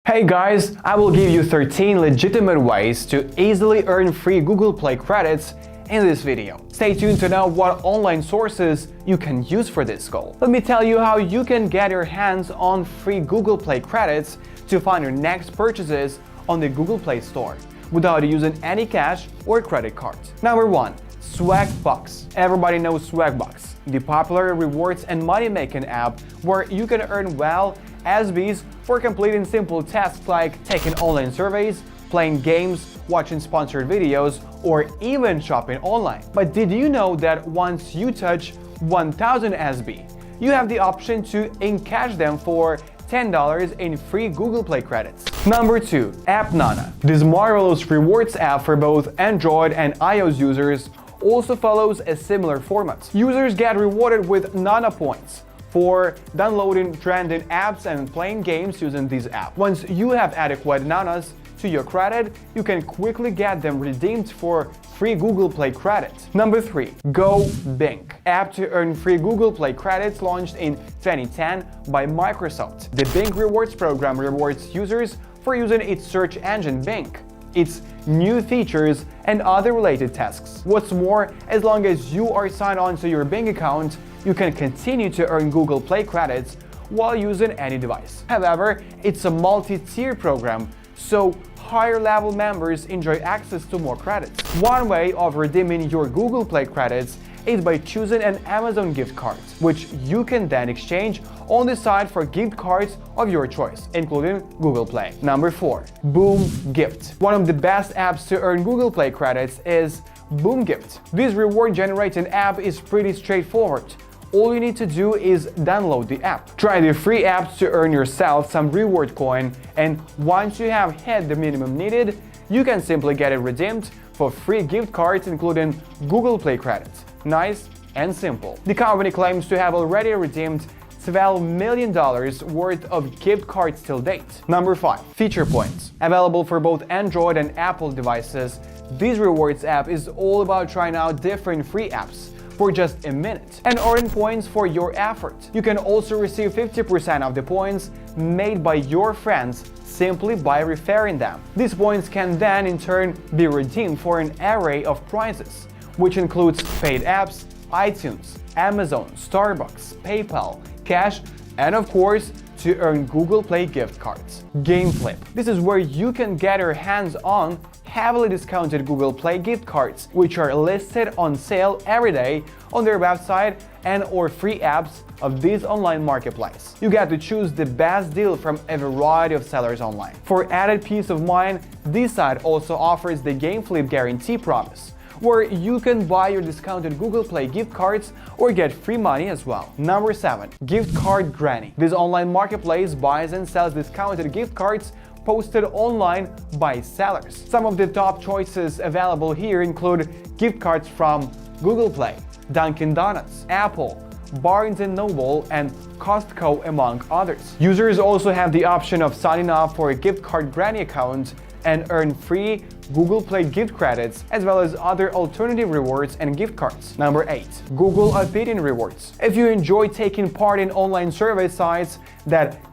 Hey guys, I will give you 13 legitimate ways to easily earn free Google Play credits in this video. Stay tuned to know what online sources you can use for this goal. Let me tell you how you can get your hands on free Google Play credits to fund your next purchases on the Google Play Store without using any cash or credit cards. Number 1. Swagbucks. Everybody knows Swagbucks, the popular rewards and money-making app where you can earn SBs for completing simple tasks like taking online surveys, playing games, watching sponsored videos, or even shopping online. But did you know that once you touch 1000 SB, you have the option to encash them for $10 in free Google Play credits? Number 2. App Nana. This marvelous rewards app for both Android and iOS users also follows a similar format. Users get rewarded with Nana points for downloading trending apps and playing games using this app. Once you have adequate Nanas to your credit, you can quickly get them redeemed for free Google Play credits. Number 3. Go Bing. App to earn free Google Play credits launched in 2010 by Microsoft. The Bing Rewards program rewards users for using its search engine Bing, its new features, and other related tasks. What's more, as long as you are signed on to your Bing account, you can continue to earn Google Play credits while using any device. However, it's a multi-tier program, so higher-level members enjoy access to more credits. One way of redeeming your Google Play credits is by choosing an Amazon gift card, which you can then exchange on the site for gift cards of your choice, including Google Play. Number 4. Boom Gift. One of the best apps to earn Google Play credits is Boom Gift. This reward-generating app is pretty straightforward. All you need to do is download the app. Try the free apps to earn yourself some reward coin, and once you have hit the minimum needed, you can simply get it redeemed for free gift cards including Google Play credits. Nice and simple. The company claims to have already redeemed $12 million worth of gift cards till date. Number 5. Feature Points. Available for both Android and Apple devices, this rewards app is all about trying out different free apps for just a minute and earn points for your effort. You can also receive 50% of the points made by your friends simply by referring them. These points can then in turn be redeemed for an array of prizes, which includes paid apps, iTunes, Amazon, Starbucks, PayPal, cash, and of course, to earn Google Play gift cards. Gameflip. This is where you can get your hands on heavily discounted Google Play gift cards, which are listed on sale every day on their website and or free apps of this online marketplace. You get to choose the best deal from a variety of sellers online. For added peace of mind, this site also offers the Gameflip Guarantee Promise, where you can buy your discounted Google Play gift cards or get free money as well. Number 7. Gift Card Granny. This online marketplace buys and sells discounted gift cards posted online by sellers. Some of the top choices available here include gift cards from Google Play, Dunkin' Donuts, Apple, Barnes & Noble, and Costco, among others. Users also have the option of signing up for a Gift Card Granny account and earn free Google Play gift credits, as well as other alternative rewards and gift cards. Number 8. Google Opinion Rewards. If you enjoy taking part in online survey sites,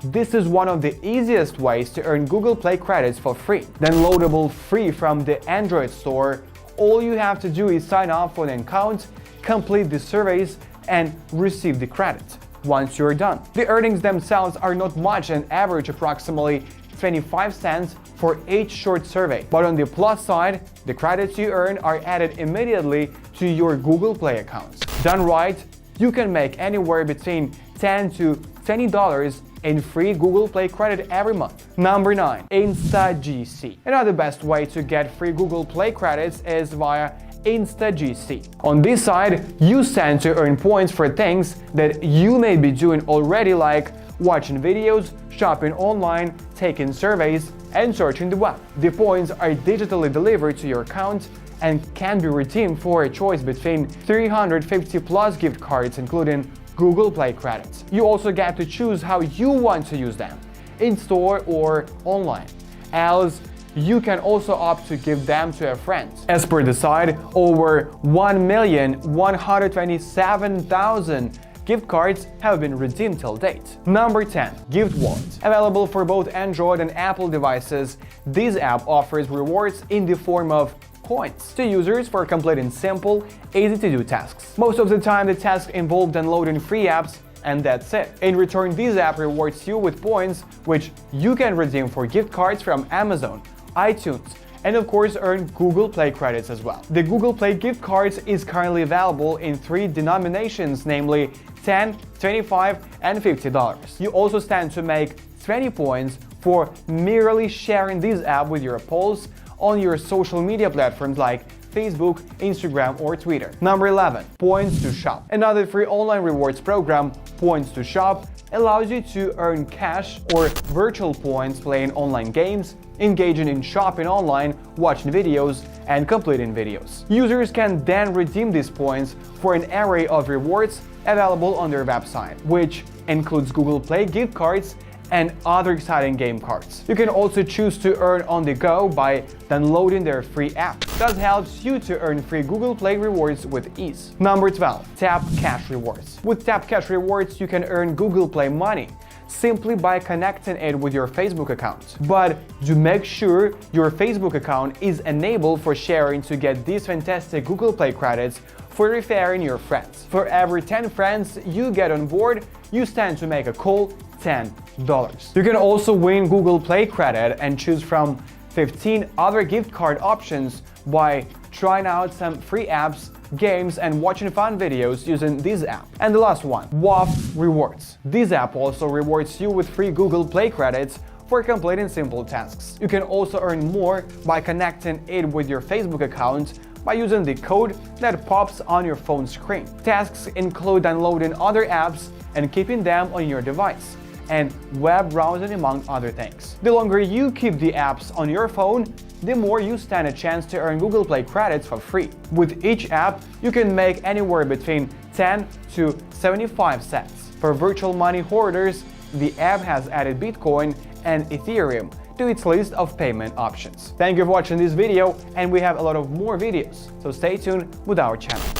this is one of the easiest ways to earn Google Play credits for free. Downloadable free from the Android store, all you have to do is sign up for an account, complete the surveys, and receive the credit once you're done. The earnings themselves are not much and average approximately 25 cents for each short survey. But on the plus side, the credits you earn are added immediately to your Google Play accounts. Done right, you can make anywhere between $10 to $20 in free Google Play credit every month. Number 9. InsideGC. Another best way to get free Google Play credits is via InsideGC. On this side, you stand to earn points for things that you may be doing already, like watching videos, shopping online, taking surveys, and searching the web. The points are digitally delivered to your account and can be redeemed for a choice between 350 plus gift cards, including Google Play credits. You also get to choose how you want to use them, in-store or online, as you can also opt to give them to a friend. As per the site, over 1,127,000 gift cards have been redeemed till date. Number 10. Gift Wallet. Available for both Android and Apple devices, this app offers rewards in the form of coins to users for completing simple, easy-to-do tasks. Most of the time, the tasks involve downloading free apps, and that's it. In return, this app rewards you with points, which you can redeem for gift cards from Amazon, iTunes, and of course earn Google Play credits as well. The Google Play gift cards is currently available in 3 denominations, namely $10, $25, and $50. You also stand to make 20 points for merely sharing this app with your posts on your social media platforms like Facebook, Instagram, or Twitter. Number 11. Points to Shop. Another free online rewards program, Points to Shop, allows you to earn cash or virtual points playing online games, engaging in shopping online, watching videos, and completing videos. Users can then redeem these points for an array of rewards available on their website, which includes Google Play gift cards and other exciting game cards. You can also choose to earn on the go by downloading their free app. That helps you to earn free Google Play rewards with ease. Number 12. Tap Cash Rewards. With Tap Cash Rewards, you can earn Google Play money simply by connecting it with your Facebook account. But do make sure your Facebook account is enabled for sharing to get these fantastic Google Play credits for referring your friends. For every 10 friends you get on board, you stand to make a cool $10. You can also win Google Play credit and choose from 15 other gift card options by trying out some free apps, games, and watching fun videos using this app. And the last one, Waff Rewards. This app also rewards you with free Google Play credits for completing simple tasks. You can also earn more by connecting it with your Facebook account by using the code that pops on your phone screen. Tasks include downloading other apps and keeping them on your device, and web browsing, among other things. The longer you keep the apps on your phone, the more you stand a chance to earn Google Play credits for free. With each app, you can make anywhere between 10 to 75 cents. For virtual money hoarders, the app has added Bitcoin and Ethereum to its list of payment options. Thank you for watching this video, and we have a lot of more videos, so stay tuned with our channel.